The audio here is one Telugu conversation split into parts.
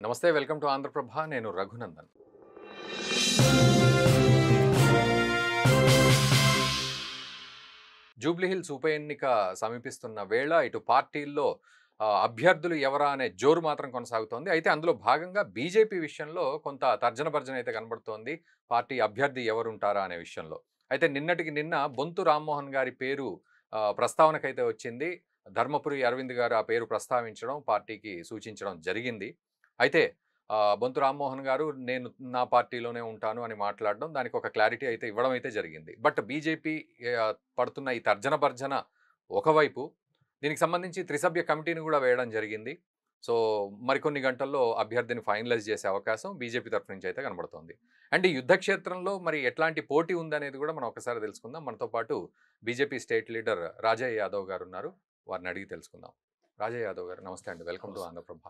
నమస్తే, వెల్కమ్ టు ఆంధ్రప్రభ. నేను రఘునందన్. జూబ్లీహిల్స్ ఉప ఎన్నిక సమీపిస్తున్న వేళ ఇటు పార్టీల్లో అభ్యర్థులు ఎవరా అనే జోరు మాత్రం కొనసాగుతోంది. అయితే అందులో భాగంగా బీజేపీ విషయంలో కొంత తర్జన భర్జన అయితే కనబడుతోంది. పార్టీ అభ్యర్థి ఎవరుంటారా అనే విషయంలో. అయితే నిన్నటికి నిన్న బొంతు రామ్మోహన్ గారి పేరు ప్రస్తావనకైతే వచ్చింది. ధర్మపురి అరవింద్ గారు ఆ పేరు ప్రస్తావించడం, పార్టీకి సూచించడం జరిగింది. అయితే బొంతు రామ్మోహన్ గారు నేను నా పార్టీలోనే ఉంటాను అని మాట్లాడడం, దానికి ఒక క్లారిటీ అయితే ఇవ్వడం అయితే జరిగింది. బట్ బీజేపీ పడుతున్న ఈ తర్జన భర్జన ఒకవైపు, దీనికి సంబంధించి త్రిసభ్య కమిటీని కూడా వేయడం జరిగింది. సో మరికొన్ని గంటల్లో అభ్యర్థిని ఫైనలైజ్ చేసే అవకాశం బీజేపీ తరఫు నుంచి అయితే కనబడుతోంది. అండ్ ఈ యుద్ధ క్షేత్రంలో మరి ఎట్లాంటి పోటీ ఉందనేది కూడా మనం ఒకసారి తెలుసుకుందాం. మనతో పాటు BJP state leader Rajaiah Yadav గారు ఉన్నారు. వారిని అడిగి తెలుసుకుందాం. రాజయ్య యాదవ్ గారు నమస్తే అండి, వెల్కమ్ టు ఆంధ్రప్రభ.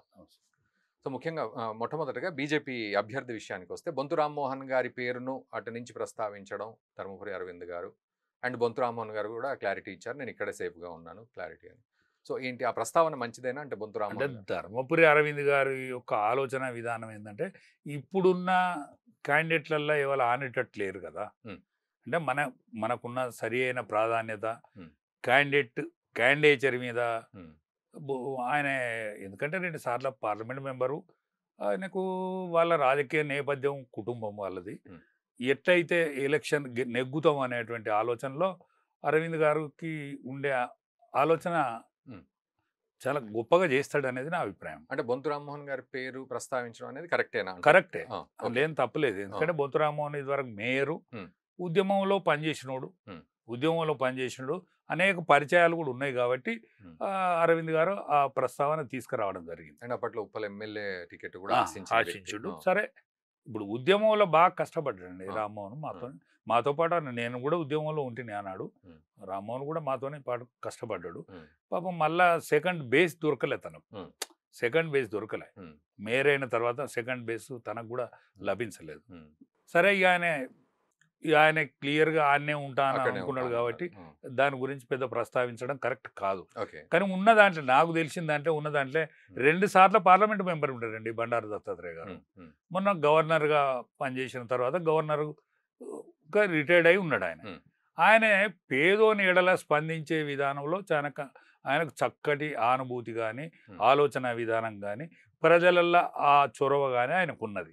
సో ముఖ్యంగా మొట్టమొదటిగా బీజేపీ అభ్యర్థి విషయానికి వస్తే, బొంతు రామ్మోహన్ గారి పేరును అటు నుంచి ప్రస్తావించడం ధర్మపురి అరవింద్ గారు, అండ్ బొంతు రామ్మోహన్ గారు కూడా క్లారిటీ ఇచ్చారు, నేను ఇక్కడే సేఫ్గా ఉన్నాను క్లారిటీ అని. సో ఏంటి ఆ ప్రస్తావన మంచిదేనా? అంటే బొంతు అంటే రామ్మోహన్ ధర్మపురి అరవింద్ గారి యొక్క ఆలోచన విధానం ఏంటంటే, ఇప్పుడున్న క్యాండిడేట్లలో ఎవరు ఆనేటట్టు లేరు కదా. అంటే మనకున్న సరి అయిన ప్రాధాన్యత క్యాండిడేచర్ మీద ఆయన, ఎందుకంటే 2 సార్లు పార్లమెంట్ మెంబరు, ఆయనకు వాళ్ళ రాజకీయ నేపథ్యం, కుటుంబం వాళ్ళది. ఎట్లయితే ఎలక్షన్ నెగ్గుతాం అనేటువంటి ఆలోచనలో అరవింద్ గారికి ఉండే ఆలోచన చాలా గొప్పగా చేస్తాడు అనేది నా అభిప్రాయం. అంటే బొంతు రామ్మోహన్ గారి పేరు ప్రస్తావించడం అనేది కరెక్టేనా? కరెక్టే, అందులో తప్పలేదు. ఎందుకంటే బొంతు రామ్మోహన్ ఇదివరకు మేయరు, ఉద్యమంలో పనిచేసినాడు, అనేక పరిచయాలు కూడా ఉన్నాయి కాబట్టి అరవింద్ గారు ఆ ప్రస్తావన తీసుకురావడం జరిగింది. అండ్ అప్పట్లో ఉప్పల్ ఎమ్మెల్యే టికెట్ కూడా ఆశించుడు. సరే, ఇప్పుడు ఉద్యమంలో బాగా కష్టపడ్డాడండి రామ్మోహన్. మాతో పాటు నేను కూడా ఉద్యమంలో ఉంటేనే అన్నాడు. రామ్మోహన్ కూడా మాతోనే పాటు కష్టపడ్డాడు. పాపం మళ్ళా సెకండ్ బేస్ దొరకలే తనకు. మేయర్ అయిన తర్వాత సెకండ్ బేస్ తనకు కూడా లభించలేదు. సరే, ఆయన క్లియర్గా ఆనే ఉంటాను అనుకున్నాడు కాబట్టి దాని గురించి పెద్ద ప్రస్తావించడం కరెక్ట్ కాదు. కానీ ఉన్న దాంట్లో, నాకు తెలిసిన దాంట్లో 2 సార్లు పార్లమెంట్ మెంబర్ ఉంటారండి బండారు దత్తాత్రేయ గారు. మొన్న గవర్నర్గా పనిచేసిన తర్వాత గవర్నర్గా రిటైర్డ్ అయి ఉన్నాడు ఆయన పేదోని ఎడల స్పందించే విధానంలో ఆయనకు చక్కటి ఆనుభూతి కానీ, ఆలోచన విధానం కానీ, ప్రజలల్లో ఆ చొరవ కానీ ఆయనకు ఉన్నది.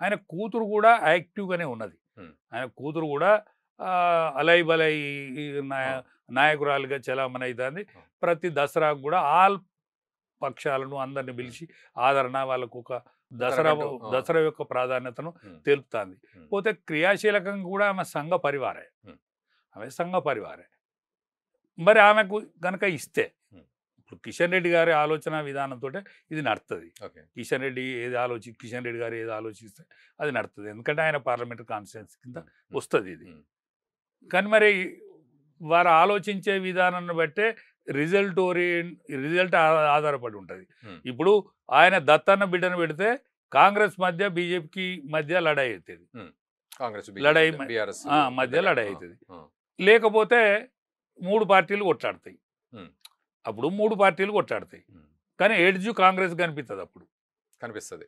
ఆయన కూతురు కూడా యాక్టివ్గానే ఉన్నది. ఆయన కూతురు కూడా అలై బలై నాయకురాలుగా చలామణి అవుతుంది. ప్రతి దసరాకు కూడా ఆల్ పక్షాలను అందరిని పిలిచి ఆదరణ, వాళ్ళకు ఒక దసరా యొక్క ప్రాధాన్యతను తెలుపుతుంది. పోతే క్రియాశీలకంగా కూడా ఆమె సంఘ పరివారే. మరి ఆమెకు కనుక ఇస్తే, ఇప్పుడు కిషన్ రెడ్డి గారి ఆలోచన విధానంతో ఇది నడుతుంది. కిషన్ రెడ్డి గారు ఏది ఆలోచిస్తే అది నడుతుంది. ఎందుకంటే ఆయన పార్లమెంటరీ కాన్స్టిట్యున్సీ కింద వస్తుంది ఇది. కానీ మరి వారు ఆలోచించే విధానాన్ని బట్టే రిజల్ట్ ఆధారపడి ఉంటుంది. ఇప్పుడు ఆయన దత్తన్న బిడ్డను పెడితే కాంగ్రెస్ మధ్య, బీజేపీకి మధ్య లడాయి అవుతుంది. లడాయి అవుతుంది. లేకపోతే 3 పార్టీలు కొట్లాడతాయి. అప్పుడు 3 పార్టీలు కొట్లాడతాయి. కానీ ఎడ్జ్ కాంగ్రెస్ కనిపిస్తుంది.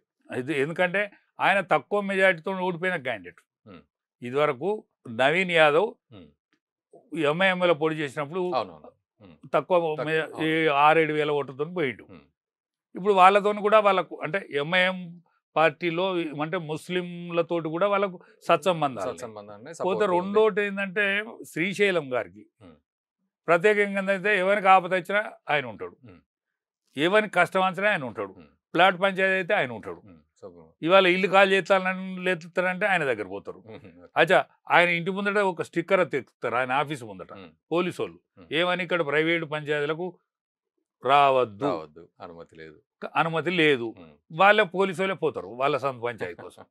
ఎందుకంటే ఆయన తక్కువ మెజార్టీతో ఓడిపోయిన క్యాండిడేట్. ఇదివరకు నవీన్ యాదవ్ ఎంఐఎంలో పోటీ చేసినప్పుడు తక్కువ 6-7 వేల ఓట్లతో పోయిండు. ఇప్పుడు వాళ్ళతో కూడా వాళ్ళకు, అంటే ఎంఐఎం పార్టీలో అంటే ముస్లింలతో కూడా వాళ్ళకు సత్సంబంధాలు. పోతే రెండోటి ఏంటంటే, శ్రీశైలం గారికి ప్రత్యేకంగా ఏంటంటే, ఎవరికి ఆపద వచ్చినా ఆయన ఉంటాడు, ఎవరికి కష్టం వచ్చినా ఆయన ఉంటాడు, ప్లాట్ పంచాయతీ అయితే ఆయన ఉంటాడు. ఇవాళ ఇల్లు కాల్ చేస్తారంటే ఆయన దగ్గర పోతారు. అచ్చా, ఆయన ఇంటి ముందట ఒక స్టిక్కర్ తెస్తారు ఆయన ఆఫీసు ముందట పోలీసు వాళ్ళు, ఏమని ఇక్కడ ప్రైవేటు పంచాయతీలకు రావద్దు, అనుమతి లేదు. వాళ్ళ పోలీసు వాళ్ళే పోతారు వాళ్ళ సొంత పంచాయతీ కోసం.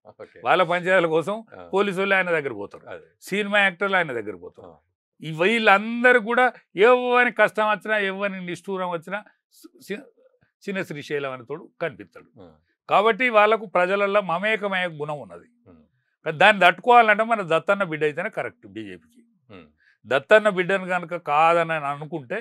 వాళ్ళ పంచాయతీల కోసం పోలీసు వాళ్ళు ఆయన దగ్గర పోతారు, సినిమా యాక్టర్లు ఆయన దగ్గర పోతారు. వీళ్ళందరూ కూడా ఎవరికి కష్టం వచ్చినా, ఎవరికి నిష్ఠూరం వచ్చినా చిన్న శ్రీశైలం అని తోడు కనిపిస్తాడు. కాబట్టి వాళ్ళకు ప్రజలలో మమేకమయ్యే గుణం ఉన్నది. దాన్ని తట్టుకోవాలంటే మన దత్తన్న బిడ్డ అయితేనే కరెక్ట్. బీజేపీకి దత్తన్న బిడ్డను కనుక కాదని అనుకుంటే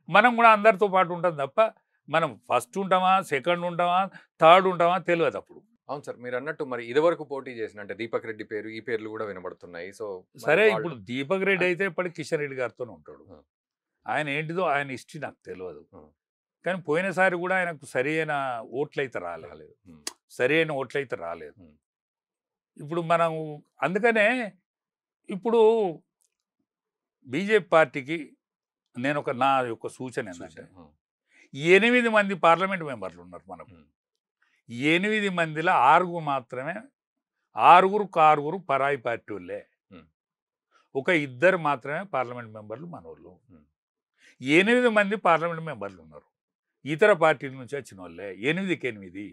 మనం కూడా అందరితో పాటు ఉంటుంది తప్ప మనం ఫస్ట్ ఉంటామా, సెకండ్ ఉంటామా, థర్డ్ ఉంటామా తెలియదు అప్పుడు. అవును సార్, మీరు అన్నట్టు మరి ఇదివరకు పోటీ చేసిన అంటే దీపక్ రెడ్డి పేరు, ఈ పేర్లు కూడా వినబడుతున్నాయి. సో సరే ఇప్పుడు దీపక్ రెడ్డి అయితే ఇప్పటికి కిషన్ రెడ్డి గారితోనే ఉంటాడు. ఆయన ఏంటిదో ఆయన హిస్టరీ నాకు తెలియదు. కానీ పోయినసారి కూడా ఆయనకు సరైన ఓట్లయితే రాలేదు. సరైన ఓట్లయితే రాలేదు. ఇప్పుడు మనం అందుకనే ఇప్పుడు బీజేపీ పార్టీకి నా యొక్క సూచన ఏంటంటే 8 మంది పార్లమెంట్ మెంబర్లు ఉన్నారు మనకు. 8 మందిలో 6 మాత్రమే, 6 పరాయి పార్టీ వాళ్ళే. ఒక 2 మాత్రమే పార్లమెంట్ మెంబర్లు మనోళ్ళు. 8 మంది పార్లమెంట్ మెంబర్లు ఉన్నారు, ఇతర పార్టీల నుంచి వచ్చిన వాళ్ళే. 8కి 8.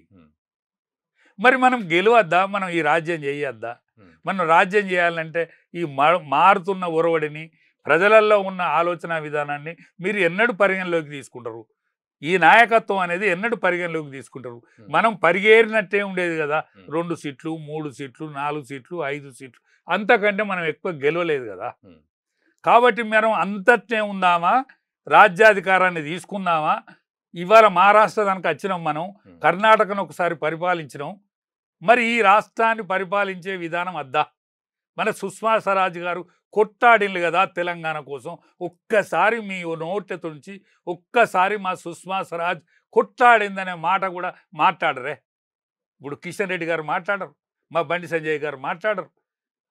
మరి మనం గెలవద్దా? మనం ఈ రాజ్యం చేయొద్దా? మనం రాజ్యం చేయాలంటే ఈ మారుతున్న ఒరవడిని, ప్రజలలో ఉన్న ఆలోచన విధానాన్ని మీరు ఎన్నడూ పరిగణలోకి తీసుకుంటారు? ఈ నాయకత్వం అనేది ఎన్నడూ పరిగణలోకి తీసుకుంటారు? మనం పరిగేరినట్టే ఉండేది కదా, 2 సీట్లు, 3 సీట్లు, 4 సీట్లు, 5 సీట్లు, అంతకంటే మనం ఎక్కువ గెలవలేదు కదా. కాబట్టి మనం అంతట్నే ఉందామా, రాజ్యాధికారాన్ని తీసుకుందామా? ఇవాళ మహారాష్ట్ర దానికి వచ్చినాం, మనం కర్ణాటకను ఒకసారి పరిపాలించినాం. మరి ఈ రాష్ట్రాన్ని పరిపాలించే విధానం అద్దా? మన సుష్మా స్వరాజ్ గారు కొట్టాడింది కదా తెలంగాణ కోసం. ఒక్కసారి మీ నోట్లతోంచి ఒక్కసారి మా సుష్మా స్వరాజ్ కొట్టాడిందనే మాట కూడా మాట్లాడరే. ఇప్పుడు కిషన్ రెడ్డి గారు మాట్లాడరు, మా బండి సంజయ్ గారు మాట్లాడరు.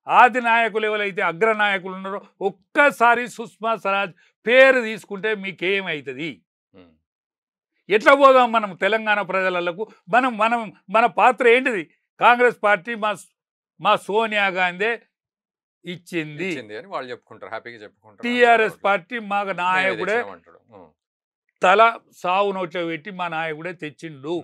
ఆది నాయకులు ఎవరైతే అగ్రనాయకులు ఉన్నారో ఒక్కసారి సుష్మా స్వరాజ్ పేరు తీసుకుంటే మీకేమవుతుంది? ఎట్లా పోదాం మనం తెలంగాణ ప్రజలకు? మన పాత్ర ఏంటిది? కాంగ్రెస్ పార్టీ మా సోనియా గాంధీ ఇచ్చింది అని వాళ్ళు చెప్పుకుంటారు, హ్యాపీగా చెప్పుకుంటారు. టీఆర్ఎస్ పార్టీ మా నాయకుడే తల సావు నోట్లో పెట్టి మా నాయకుడే తెచ్చిండు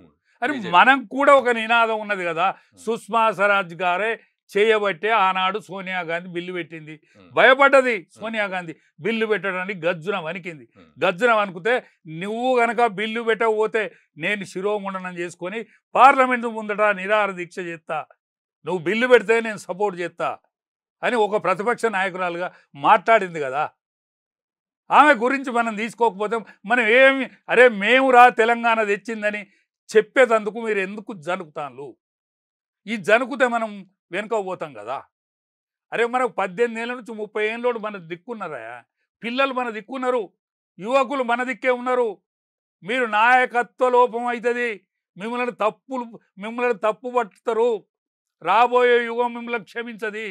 అని మనం కూడా ఒక నినాదం ఉన్నది కదా. సుష్మా స్వరాజ్ గారే చేయబట్టే ఆనాడు సోనియా గాంధీ బిల్లు పెట్టింది. భయపడ్డది సోనియా గాంధీ బిల్లు పెట్టడానికి, గజ్జున వణికింది. గజ్జున వణుకుతే నువ్వు గనక బిల్లు పెట్టకపోతే నేను శిరోముండనం చేసుకొని పార్లమెంటు ముందట నిరాహార దీక్ష చేస్తా, నువ్వు బిల్లు పెడితే నేను సపోర్ట్ చేస్తా అని ఒక ప్రతిపక్ష నాయకురాలుగా మాట్లాడింది కదా. ఆమె గురించి మనం తీసుకోకపోతే మనం మేము రా తెలంగాణ తెచ్చిందని చెప్పేటందుకు మీరు ఎందుకు జనుకుతాను? ఈ జనుకుతే మనం వెనుకపోతాం కదా. మనకు 18 ఏళ్ళ నుంచి 30 ఏళ్ళోడు మన దిక్కున్నారా? పిల్లలు మన దిక్కున్నారు, యువకులు మన దిక్కే ఉన్నారు. మీరు నాయకత్వ లోపం అవుతుంది, మిమ్మల్ని తప్పు పట్టుతారు, రాబోయే యుగం మిమ్మల్ని క్షమించది.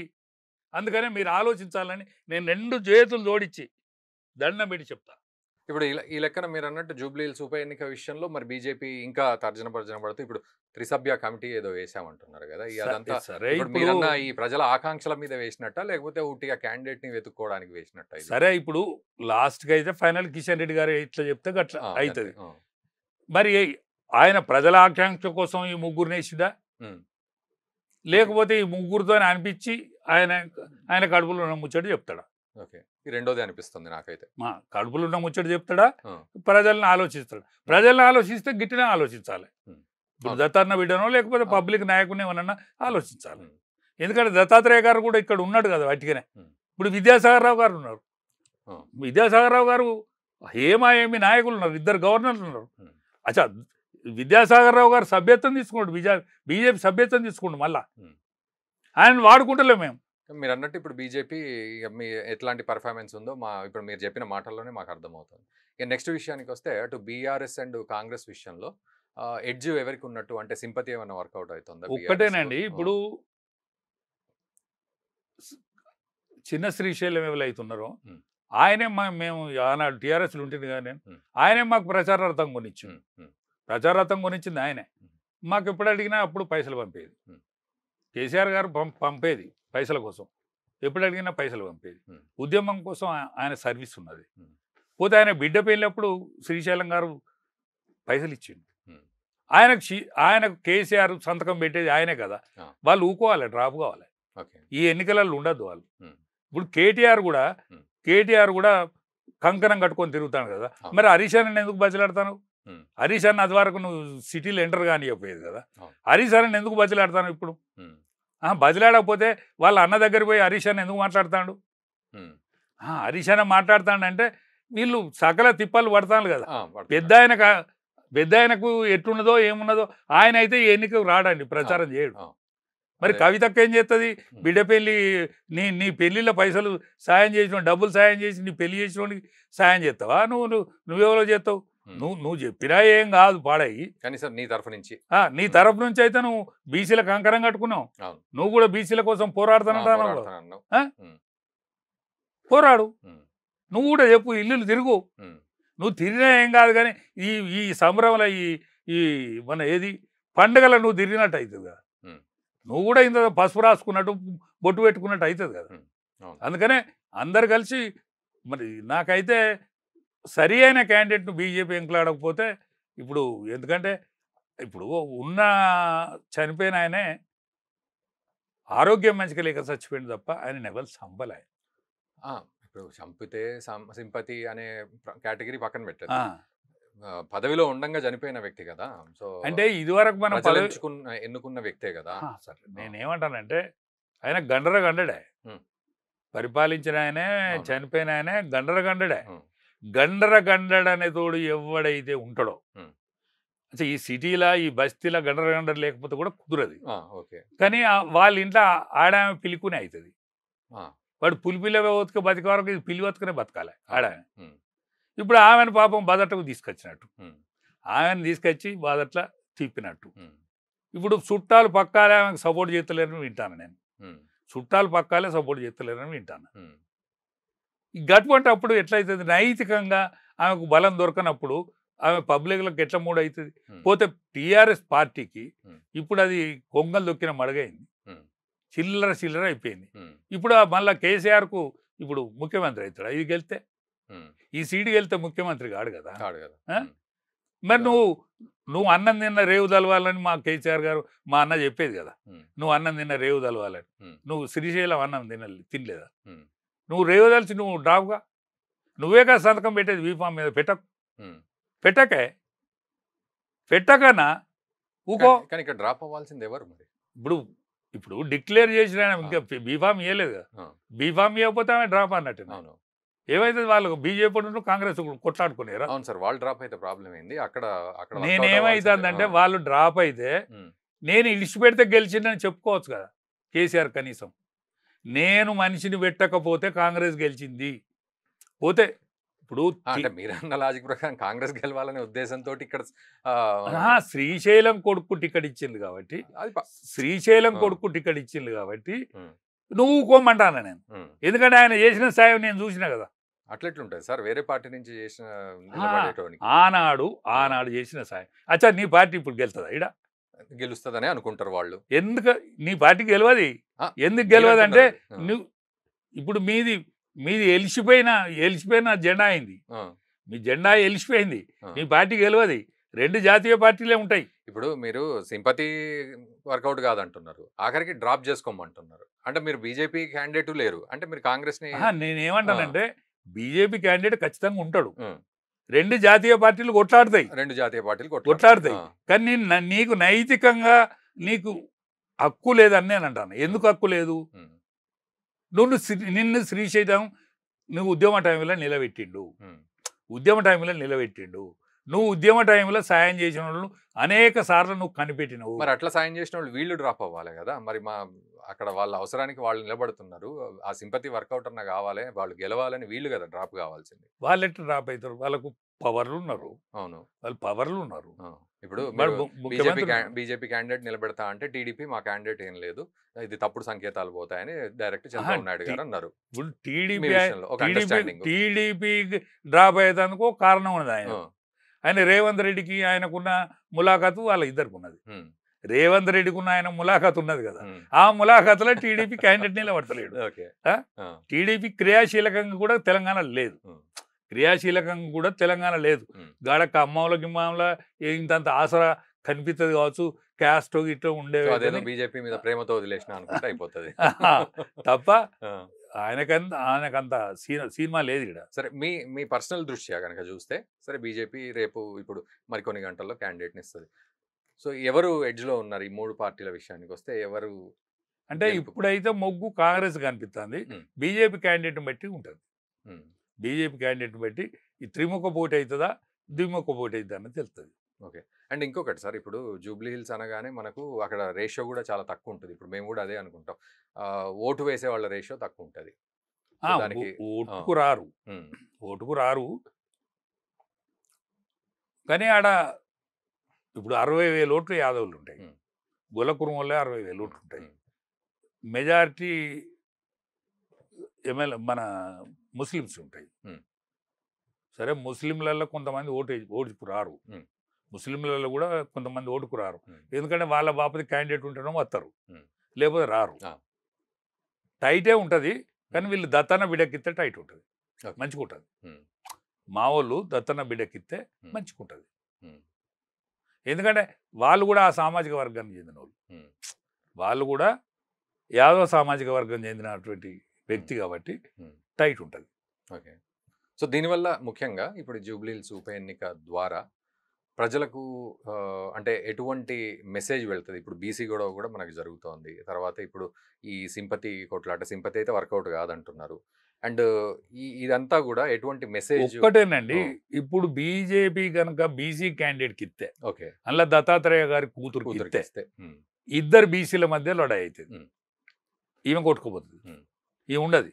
అందుకనే మీరు ఆలోచించాలని నేను 2 చేతులు జోడించి దండం పెట్టి చెప్తా. ఇప్పుడు ఈ లెక్కన మీరు అన్నట్టు జూబ్లీహిల్స్ ఉప ఎన్నిక విషయంలో మరి బీజేపీ ఇంకా తర్జన పడుతూ ఇప్పుడు 3 సభ్య కమిటీ ఏదో వేసామంటున్నారు కదా. అదంతా మీరన్నా ఈ ప్రజల ఆకాంక్షల మీద వేసినట్ట, లేకపోతే ఊటిగా క్యాండిడేట్ ని వెతుక్కోవడానికి వేసినట్ట? సరే, ఇప్పుడు లాస్ట్కి అయితే ఫైనల్ కిషన్ రెడ్డి గారు ఇట్లా చెప్తే అట్లా అవుతుంది. మరి ఆయన ప్రజల ఆకాంక్ష కోసం ఈ 3 వేసిదా, లేకపోతే ఈ 3తో అనిపించి ఆయన కడుపులో ఉన్న ముచ్చట చెప్తాడా? ఓకే, ఈ రెండోది అనిపిస్తుంది నాకైతే. కడుపులో ఉన్న ముచ్చట చెప్తాడా, ప్రజల్ని ఆలోచిస్తాడు? ప్రజల్ని ఆలోచిస్తే గిట్టినే ఆలోచించాలి. ఇప్పుడు దత్తాత్రేయ బిడ్డనో లేకపోతే పబ్లిక్ నాయకుని ఏమన్నా ఆలోచించాలి. ఎందుకంటే దత్తాత్రేయ గారు కూడా ఇక్కడ ఉన్నాడు కదా వాటికనే. ఇప్పుడు విద్యాసాగర్ రావు గారు ఉన్నారు. విద్యాసాగర్ రావు గారు ఏమి నాయకులు ఉన్నారు, 2 గవర్నర్లు ఉన్నారు. అచ్చా, విద్యాసాగర్ రావు గారు సభ్యత్వం తీసుకున్నాడు, బీజేపీ సభ్యత్వం తీసుకుంటు, మళ్ళా ఆయన వాడుకుంటలేము మేము. మీరు అన్నట్టు ఇప్పుడు బీజేపీ మీ ఎట్లాంటి పర్ఫార్మెన్స్ ఉందో ఇప్పుడు మీరు చెప్పిన మాటల్లోనే మాకు అర్థమవుతుంది. ఇక నెక్స్ట్ విషయానికి వస్తే అటు బీఆర్ఎస్ అండ్ కాంగ్రెస్ విషయంలో ఎడ్జ్ ఎవరికి ఉన్నట్టు, అంటే సింపతి ఏమైనా వర్కౌట్ అవుతుందా? ఒక్కటేనండి, ఇప్పుడు చిన్న శ్రీశైలం ఎవరైతున్నారో ఆయనే మేము ఆనాడు టీఆర్ఎస్లు ఉంటుంది కానీ ఆయనే మాకు ప్రచారార్థం కొనిచ్చింది ఆయనే. మాకు ఎప్పుడు అడిగినా అప్పుడు పైసలు పంపేది. కేసీఆర్ గారు పంపేది పైసల కోసం, ఎప్పుడు అడిగినా పైసలు పంపేది. ఉద్యమం కోసం ఆయన సర్వీస్ ఉన్నది. పోతే ఆయన బిడ్డ పెళ్ళినప్పుడు శ్రీశైలం గారు పైసలు ఇచ్చిండు. ఆయనకు కేసీఆర్ సంతకం పెట్టేది ఆయనే కదా. వాళ్ళు ఊకోవాలి, డ్రాప్ కావాలి, ఈ ఎన్నికలలో ఉండద్దు వాళ్ళు. ఇప్పుడు కేటీఆర్ కూడా కంకణం కట్టుకొని తిరుగుతాను కదా. మరి హరీష్ అన్న ఎందుకు బదిలాడతాను? హరీష్ అన్న అది వరకు నువ్వు సిటీలో ఎంటర్ కానియకపోయేది కదా. హరీష్ అన్న ఎందుకు బదిలాడతాను? ఇప్పుడు బదిలాడకపోతే వాళ్ళ అన్న దగ్గరికి పోయి హరీష్ అన్న ఎందుకు మాట్లాడతాడు? హరీష్ అన్న మాట్లాడతాడంటే వీళ్ళు సకల తిప్పలు పడతాను కదా. పెద్ద ఆయన పెద్ద ఆయనకు ఎట్లున్నదో ఏమున్నదో ఆయన అయితే ఎన్నికకు రాడండి, ప్రచారం చేయడు. మరి కవితక్క ఏం చేస్తుంది? బిడ్డ పెళ్లి నీ పెళ్లిలో పైసలు సాయం చేసిన, డబ్బులు సాయం చేసి నీ పెళ్లి చేసినోడికి సాయం చేస్తావా? నువ్వెవరో చేస్తావు? నువ్వు చెప్పినా ఏం కాదు పాడాయి, కనీసం నీ తరఫు నుంచి అయితే నువ్వు బీసీలకు కంకరం కట్టుకున్నావు. నువ్వు కూడా బీసీల కోసం పోరాడుతానంటావు. పోరాడు, నువ్వు కూడా చెప్పు, ఇల్లు తిరుగు. నువ్వు తిరిగినా ఏం కాదు, కానీ ఈ సంబరంలో ఈ మన ఏది పండుగల నువ్వు తిరిగినట్టు అవుతుంది కదా. నువ్వు కూడా ఇంత పసుపు రాసుకున్నట్టు బొట్టు పెట్టుకున్నట్టు అవుతుంది కదా. అందుకనే అందరు కలిసి మరి నాకైతే సరి అయిన క్యాండిడేట్ను బీజేపీ ఎంకలాడకపోతే ఇప్పుడు, ఎందుకంటే ఇప్పుడు ఉన్న చనిపోయిన ఆయనే ఆరోగ్యం మంచిగా లేక చచ్చిపోయింది తప్ప ఆయన ఎవరు సంబలే. ఇప్పుడు చంపితే సింపతి అనే కేటగిరీ పక్కన పెట్టారు, పదవిలో ఉండంగా చనిపోయిన వ్యక్తి కదా. సో అంటే ఇదివరకు మనం ఎన్నుకున్న వ్యక్తే కదా. సరే, నేనేమంటానంటే ఆయన గండడే, పరిపాలించిన ఆయనే, చనిపోయిన ఆయనే గండడే. గండనే తోడు ఎవడైతే ఉంటాడో, అసలు ఈ సిటీలా ఈ బస్తీలా గండర లేకపోతే కూడా కుదరదు. కానీ వాళ్ళ ఇంట్లో ఆడామె పిలుకునే అవుతుంది. వాడు పులిపిల్ల బతుక బతికే వరకు ఇది పిల్లి బతుకునే బతకాలి ఆడామె. ఇప్పుడు ఆమెను పాపం బాదట్లకు తీసుకొచ్చినట్టు, ఆమెను తీసుకొచ్చి బాదట్ల తిప్పినట్టు. ఇప్పుడు చుట్టాలు పక్కాలే ఆమెకు సపోర్ట్ చేస్తలేరని వింటాను నేను. చుట్టాలు పక్కాలే సపోర్ట్ చేస్తలేరని వింటాను. గటువంటి అప్పుడు ఎట్లయితుంది? నైతికంగా ఆమెకు బలం దొరకనప్పుడు ఆమె పబ్లిక్లకు ఎట్లా మూడు అవుతుంది? పోతే టీఆర్ఎస్ పార్టీకి ఇప్పుడు అది కొంగలు దొక్కిన మడగైంది, చిల్లర అయిపోయింది. ఇప్పుడు మళ్ళీ కేసీఆర్కు ఇప్పుడు ముఖ్యమంత్రి అవుతాడు. ఇది గెలిస్తే, ఈ సీటు గెలితే ముఖ్యమంత్రి కాడు కదా. మరి నువ్వు అన్నం తిన్న రేవు తలవాలని మా కేసీఆర్ గారు మా అన్న చెప్పేది కదా. నువ్వు అన్నం తిన్న రేవు తలవాలని, నువ్వు శ్రీశైలం అన్నం తినలేదా? నువ్వు రేవు తలిచి నువ్వు డ్రాప్గా నువ్వే కదా సంతకం పెట్టేది బీఫామ్ మీద. పెట్టకనా ఊకో. కానీ ఇక్కడ డ్రాప్ అవ్వాల్సింది ఎవరు మరి? ఇప్పుడు డిక్లేర్ చేసిన ఇంకా బీఫామ్ ఇవ్వలేదు కదా. బీఫామ్ ఇవ్వకపోతే ఆమె డ్రాప్ అన్నట్టు. ఏమైతే వాళ్ళకు బీజేపీ కాంగ్రెస్ కొట్లాడుకునేరా? అవును సార్, వాళ్ళు డ్రాప్ అయితే ప్రాబ్లం ఏంది? అక్కడ నేనేమైతుందంటే వాళ్ళు డ్రాప్ అయితే నేను ఇడిచిపెడితే గెలిచిందని చెప్పుకోవచ్చు కదా కేసీఆర్. కనీసం నేను మనిషిని పెట్టకపోతే కాంగ్రెస్ గెలిచింది. పోతే ఇప్పుడు మీరన్న లాజిక్ ప్రకారం కాంగ్రెస్ గెలవాలనే ఉద్దేశంతో ఇక్కడ శ్రీశైలం కొడుకు టికెట్ ఇచ్చింది కాబట్టి, నువ్వు కోమంటాను నేను. ఎందుకంటే ఆయన చేసిన సాయం నేను చూసినా కదా. అట్లెట్లుంటుంది సార్ వేరే పార్టీ నుంచి చేసిన ఆనాడు చేసిన సాయం. అచ్చా, నీ పార్టీ ఇప్పుడు గెలుతుందా? ఇడ గెలుస్తుందనే అనుకుంటారు వాళ్ళు. ఎందుకు నీ పార్టీ గెలవది? ఎందుకు గెలవదు అంటే నువ్వు ఇప్పుడు మీది ఎలిసిపోయిన జెండా అయింది. మీ జెండా ఎలిసిపోయింది, మీ పార్టీ గెలవది. రెండు జాతీయ పార్టీలే ఉంటాయి. ఇప్పుడు మీరు సింపతి వర్కౌట్ కాదంటున్నారు, ఆఖరికి డ్రాప్ చేసుకోమంటున్నారు. అంటే మీరు బీజేపీ క్యాండిడేట్ లేరు అంటే మీరు కాంగ్రెస్ ని. నేనేమంటానంటే బీజేపీ క్యాండిడేట్ ఖచ్చితంగా ఉంటాడు. రెండు జాతీయ పార్టీలు కొట్లాడతాయి. కానీ నీకు నైతికంగా నీకు హక్కు లేదని నేను అంటాను. ఎందుకు హక్కు లేదు? నిన్ను శ్రీశైలం నువ్వు ఉద్యమ టైంలో నిలబెట్టిండు. నువ్వు ఉద్యమ టైంలో సాయం చేసిన వాళ్ళు అనేక సార్లు నువ్వు కనిపెట్టినవు. మరి అట్లా సాయం చేసిన వాళ్ళు వీళ్ళు డ్రాప్ అవ్వాలి కదా. మరి అక్కడ వాళ్ళ అవసరానికి వాళ్ళు నిలబడుతున్నారు. ఆ సింపతి వర్కౌట్ అన్న కావాలి, వాళ్ళు గెలవాలని వీళ్ళు కదా డ్రాప్ కావాల్సింది. వాళ్ళు ఎట్లా డ్రాప్ అవుతారు? వాళ్ళకు పవర్లు ఉన్నారు. అవును, వాళ్ళు పవర్లు ఉన్నారు. ఇప్పుడు బీజేపీ క్యాండిడేట్ నిలబెడతా అంటే టీడీపీ మా క్యాండిడేట్ ఏం లేదు, ఇది తప్పుడు సంకేతాలు పోతాయని డైరెక్ట్ చంద్రబాబు నాయుడు గారు అన్నారు. టీడీపీ డ్రాప్ అయ్యేందుకు కారణం ఉన్నది. ఆయన రేవంత్ రెడ్డికి ఆయనకున్న ములాఖాతు వాళ్ళ ఇద్దరికి ఉన్నది. రేవంత్ రెడ్డికి ఉన్న ఆయన ములాఖాతు ఉన్నది కదా. ఆ ములాఖాతులో టీడీపీ క్యాండిడేట్ నిలబడతలేడు. టీడీపీ క్రియాశీలకంగా కూడా తెలంగాణ లేదు. గాడక్క అమ్మల గిమ్మల ఇంతంత ఆసరా కనిపిస్తుంది కావచ్చు, క్యాస్ట్ ఇట్లా ఉండేది. బీజేపీ మీద ప్రేమతో వదిలేసిన అనుకుంటే అయిపోతుంది తప్ప ఆయనకంత సినిమా లేదు ఇక్కడ. సరే, మీ పర్సనల్ దృష్ట్యా కనుక చూస్తే సరే, బీజేపీ రేపు ఇప్పుడు మరికొన్ని గంటల్లో క్యాండిడేట్ని ఇస్తుంది. సో ఎవరు ఎడ్జ్లో ఉన్నారు ఈ మూడు పార్టీల విషయానికి వస్తే? ఎవరు అంటే ఇప్పుడైతే మొగ్గు కాంగ్రెస్ కనిపిస్తుంది. బీజేపీ క్యాండిడేట్ని బట్టి ఉంటుంది. బీజేపీ క్యాండిడేట్ని బట్టి ఈ త్రిముఖ పోటీ అవుతుందా, ద్విముఖ పోటీ అవుతుందా అని తెలుస్తుంది. ఓకే. అండ్ ఇంకొకటి సార్, ఇప్పుడు జూబ్లీ హిల్స్ అనగానే మనకు అక్కడ రేషియో కూడా చాలా తక్కువ ఉంటుంది. ఇప్పుడు మేము కూడా అదే అనుకుంటాం. ఓటు వేసే వాళ్ళ రేషియో తక్కువ ఉంటుంది. సో దానికి ఓటుకు రారు, ఉమ్, ఓటుకు రారు. కానీ ఆడ ఇప్పుడు 60,000 ఓట్లు యాదవులు ఉంటాయి, ఉమ్, గొల్ల కురుమలే 60,000 ఓట్లు ఉంటాయి. ఉమ్, మెజారిటీ ఎమ్మెల్యే మన ముస్లిమ్స్ ఉంటాయి. ఉమ్, సరే, ముస్లింలలో కొంతమంది ఓటుకు రారు, ఉమ్, ముస్లింలలో కూడా కొంతమంది ఓటుకు రారు. ఉమ్, ఎందుకంటే వాళ్ళ బాపతి క్యాండిడేట్ ఉంటేనో వస్తారు, ఉమ్, లేకపోతే రారు. ఆ, టైటే ఉంటుంది, కానీ వీళ్ళు దత్తన బిడ్డకిస్తే టైట్ ఉంటుంది, ఓకే. మంచిగా ఉంటుంది. ఉమ్, మా వాళ్ళు దత్తన బిడ్డకిస్తే ఉమ్, మంచిగా ఉంటుంది. ఉమ్, ఎందుకంటే వాళ్ళు కూడా ఆ సామాజిక వర్గానికి చెందిన వాళ్ళు, ఉమ్, వాళ్ళు కూడా యాదవ సామాజిక వర్గం చెందినటువంటి వ్యక్తి కాబట్టి ఉమ్. టైట్ ఉంటుంది. ఓకే. సో దీనివల్ల ముఖ్యంగా ఇప్పుడు జూబ్లీ హిల్స్ ఉప ఎన్నిక ద్వారా ప్రజలకు అంటే ఎటువంటి మెసేజ్ వెళ్తుంది? ఇప్పుడు బీసీ గొడవ కూడా మనకు జరుగుతోంది. తర్వాత ఇప్పుడు ఈ సింపతి కొట్లాట, సింపతి అయితే వర్కౌట్ కాదంటున్నారు. అండ్ ఇదంతా కూడా ఎటువంటి మెసేజ్? ఒక్కటేనండి, ఇప్పుడు బీజేపీ కనుక బీసీ క్యాండిడేట్కి ఇస్తే, ఓకే, అందులో దత్తాత్రేయ గారి కూతురుకి ఇస్తే, కూతురికిస్తే ఇద్దరు బీసీల మధ్య లొడై అవుతుంది. ఉమ్, ఈమె కొట్టుకోపోతుంది, ఉమ్, ఈమె ఉండదు.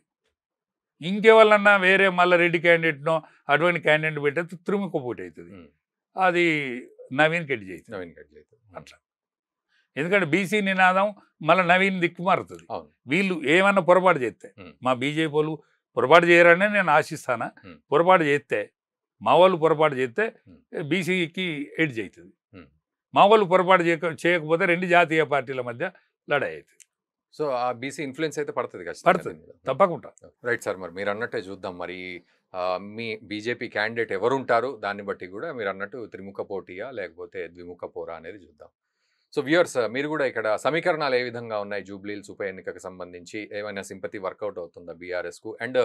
ఇంకెవరన్నా వేరే మళ్ళీ రెడ్డి క్యాండిడేట్నో అటువంటి క్యాండిడేట్ పెట్టే త్రిముఖపోటీ అవుతుంది. ఉమ్, అది నవీన్ కెడ్డి చేస్తుంది నవీన్ గడ్జీ అయితే. అట్లా. ఎందుకంటే బీసీ నినాదం మళ్ళీ నవీన్ దిక్కుమారుతుంది. అవును. వీళ్ళు ఏమన్నా పొరపాటు చేస్తే, ఉమ్, మా బీజేపీ వాళ్ళు పొరపాటు చేయరని నేను ఆశిస్తాను. ఉమ్, పొరపాటు చేస్తే, మా వాళ్ళు పొరపాటు చేస్తే ఉమ్, బీసీకి ఎడ్జ్ అవుతుంది. ఉమ్. మా వాళ్ళు పొరపాటు చేయకపోతే రెండు జాతీయ పార్టీల మధ్య లడాయి అవుతుంది. సో ఆ బీసీ ఇన్ఫ్లుయెన్స్ అయితే పడుతుంది ఖచ్చితంగా పడుతుంది, దీని మీద. తప్పకుండా. రైట్ సార్, మరి మీరు అన్నట్టే చూద్దాం. మరి మీ బీజేపీ క్యాండిడేట్ ఎవరు ఉంటారు, దాన్ని బట్టి కూడా మీరు అన్నట్టు త్రిముఖ పోటీయా లేకపోతే ద్విముఖ పోరా అనేది చూద్దాం. సో వ్యూయర్స్, మీరు కూడా ఇక్కడ సమీకరణాలు ఏ విధంగా ఉన్నాయి జూబ్లీ హిల్స్ ఉప ఎన్నికకు సంబంధించి? ఏమైనా సింపతి వర్కౌట్ అవుతుందా బీఆర్ఎస్కు? అండ్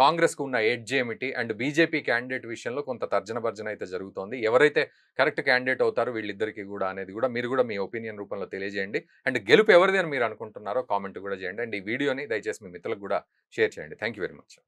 కాంగ్రెస్కు ఉన్న ఎడ్జ్ ఏమిటి? అండ్ బీజేపీ క్యాండిడేట్ విషయంలో కొంత తర్జన భర్జన అయితే జరుగుతోంది. ఎవరైతే కరెక్ట్ క్యాండిడేట్ అవుతారో వీళ్ళిద్దరికీ కూడా అనేది కూడా మీరు కూడా మీ ఒపీనియన్ రూపంలో తెలియజేయండి. అండ్ గెలుపు ఎవరిది అని మీరు అనుకుంటున్నారో కామెంట్ కూడా చేయండి. అండ్ ఈ వీడియోని దయచేసి మీ మిత్రులకు కూడా షేర్ చేయండి. Thank you very much.